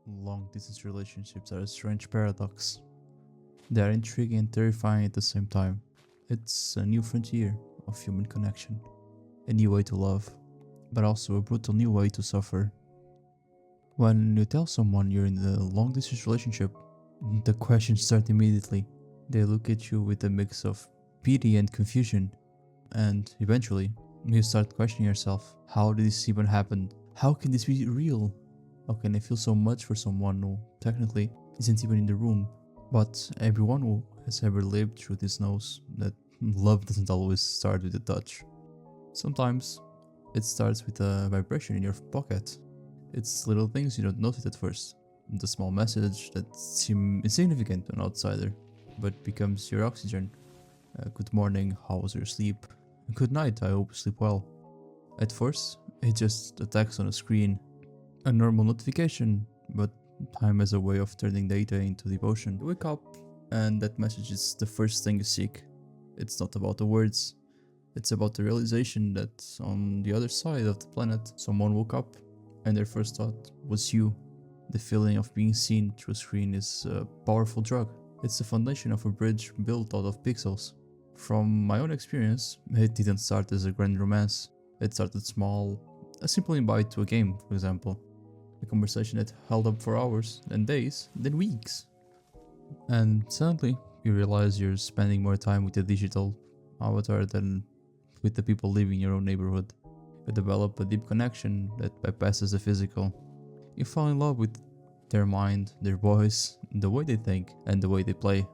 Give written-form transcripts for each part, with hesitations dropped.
Long distance relationships are a strange paradox. They are intriguing and terrifying at the same time. It's a new frontier of human connection, a new way to love, but also a brutal new way to suffer. When you tell someone you're in a long distance relationship, the questions start immediately. They look at you with a mix of pity and confusion, and eventually, you start questioning yourself. How did this even happen? How can this be real? How can I feel so much for someone who technically isn't even in the room? But everyone who has ever lived through this knows that love doesn't always start with a touch. Sometimes it starts with a vibration in your pocket. It's little things you don't notice at first. The small message that seems insignificant to an outsider, but becomes your oxygen. Good morning, how was your sleep? Good night, I hope you sleep well. At first, it's just a text on a screen, a normal notification, but time has a way of turning data into devotion. You wake up, and that message is the first thing you seek. It's not about the words, it's about the realization that on the other side of the planet, someone woke up, and their first thought was you. The feeling of being seen through a screen is a powerful drug. It's the foundation of a bridge built out of pixels. From my own experience, it didn't start as a grand romance. It started small, a simple invite to a game, for example. A conversation that held up for hours, then days, then weeks. And suddenly, you realize you're spending more time with the digital avatar than with the people living in your own neighborhood. You develop a deep connection that bypasses the physical. You fall in love with their mind, their voice, the way they think, and the way they play.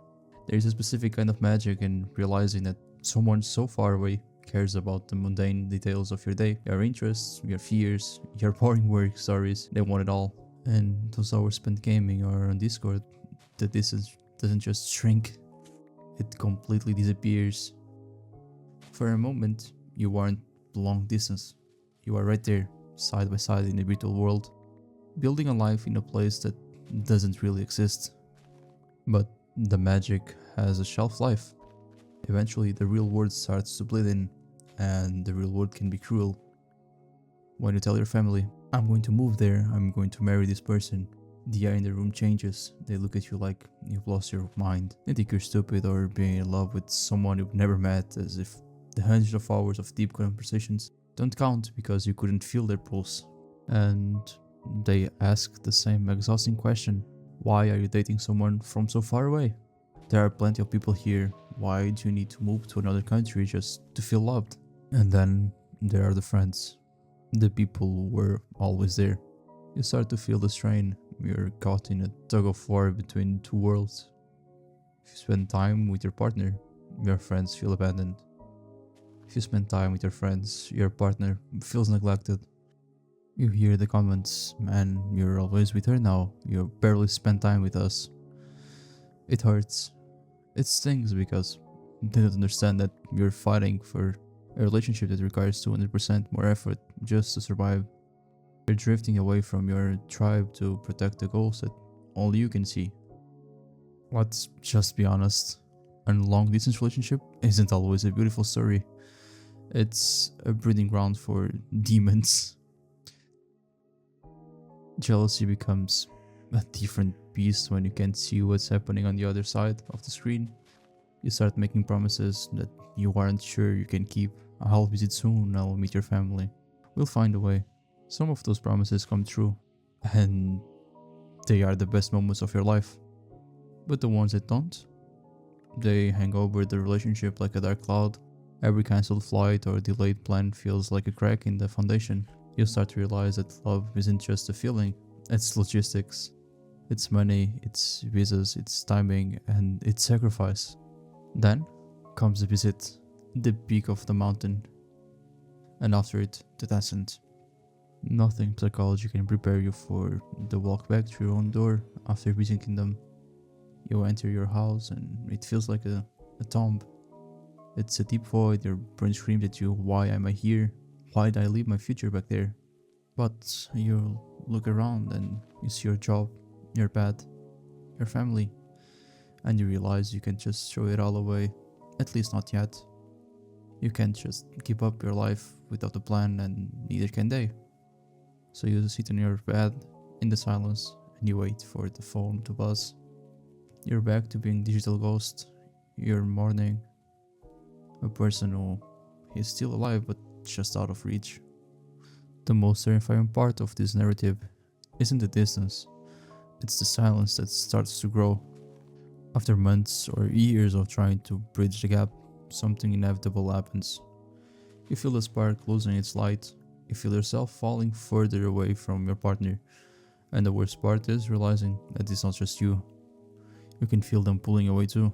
There is a specific kind of magic in realizing that someone so far away cares about the mundane details of your day, your interests, your fears, your boring work stories. They want it all. And those hours spent gaming or on Discord, the distance doesn't just shrink, it completely disappears. For a moment, you aren't long distance. You are right there, side by side in the virtual world, building a life in a place that doesn't really exist. But the magic has a shelf life. Eventually, the real world starts to bleed in, and the real world can be cruel. When you tell your family, I'm going to move there, I'm going to marry this person, the air in the room changes. They look at you like you've lost your mind. They think you're stupid or being in love with someone you've never met, as if the hundreds of hours of deep conversations don't count because you couldn't feel their pulse. And they ask the same exhausting question: why are you dating someone from so far away? There are plenty of people here. Why do you need to move to another country just to feel loved? And then there are the friends, the people who were always there. You start to feel the strain. You're caught in a tug of war between two worlds. If you spend time with your partner, your friends feel abandoned. If you spend time with your friends, your partner feels neglected. You hear the comments, man, you're always with her now, you barely spend time with us. It hurts. It stings because they don't understand that you're fighting for a relationship that requires 200% more effort just to survive. You're drifting away from your tribe to protect the goals that only you can see. Let's just be honest, a long distance relationship isn't always a beautiful story. It's a breeding ground for demons. Jealousy becomes a different beast when you can't see what's happening on the other side of the screen. You start making promises that you aren't sure you can keep. I'll visit soon, I'll meet your family. We'll find a way. Some of those promises come true, and they are the best moments of your life. But the ones that don't, they hang over the relationship like a dark cloud. Every cancelled flight or delayed plan feels like a crack in the foundation. You start to realize that love isn't just a feeling, it's logistics. It's money, it's visas, it's timing, and it's sacrifice. Then comes the visit, the peak of the mountain, and after it, the descent. Nothing psychology can prepare you for the walk back to your own door after visiting them. You enter your house and it feels like a tomb. It's a deep void, your brain screams at you, why am I here? Why did I leave my future back there? But you look around and you see your job, your bed, your family, and you realize you can just throw it all away, at least not yet. You can't just keep up your life without a plan, and neither can they. So you sit in your bed in the silence and you wait for the phone to buzz. You're back to being digital ghost. You're mourning a person who is still alive but just out of reach. The most terrifying part of this narrative isn't the distance, it's the silence that starts to grow. After months or years of trying to bridge the gap, something inevitable happens. You feel the spark losing its light, you feel yourself falling further away from your partner, and the worst part is realizing that it's not just you. You can feel them pulling away too.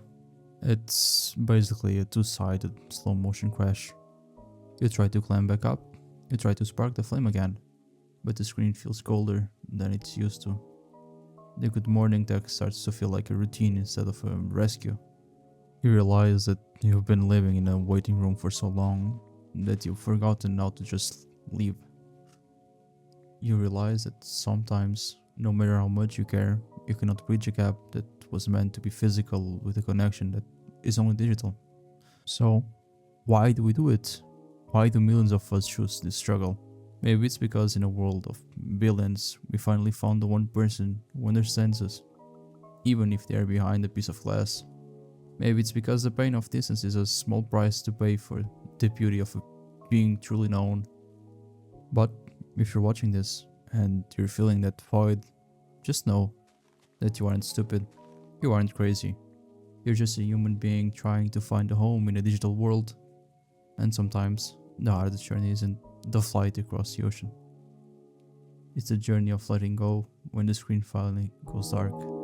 It's basically a two-sided slow motion crash. You try to climb back up, you try to spark the flame again, but the screen feels colder than it's used to. The good morning text starts to feel like a routine instead of a rescue. You realize that you've been living in a waiting room for so long that you've forgotten how to just leave. You realize that sometimes, no matter how much you care, you cannot bridge a gap that was meant to be physical with a connection that is only digital. So, why do we do it? Why do millions of us choose this struggle? Maybe it's because in a world of billions, we finally found the one person who understands us, even if they are behind a piece of glass. Maybe it's because the pain of distance is a small price to pay for the beauty of being truly known. But if you're watching this and you're feeling that void, just know that you aren't stupid, you aren't crazy. You're just a human being trying to find a home in a digital world. And sometimes the hardest journey isn't the flight across the ocean. It's the journey of letting go when the screen finally goes dark.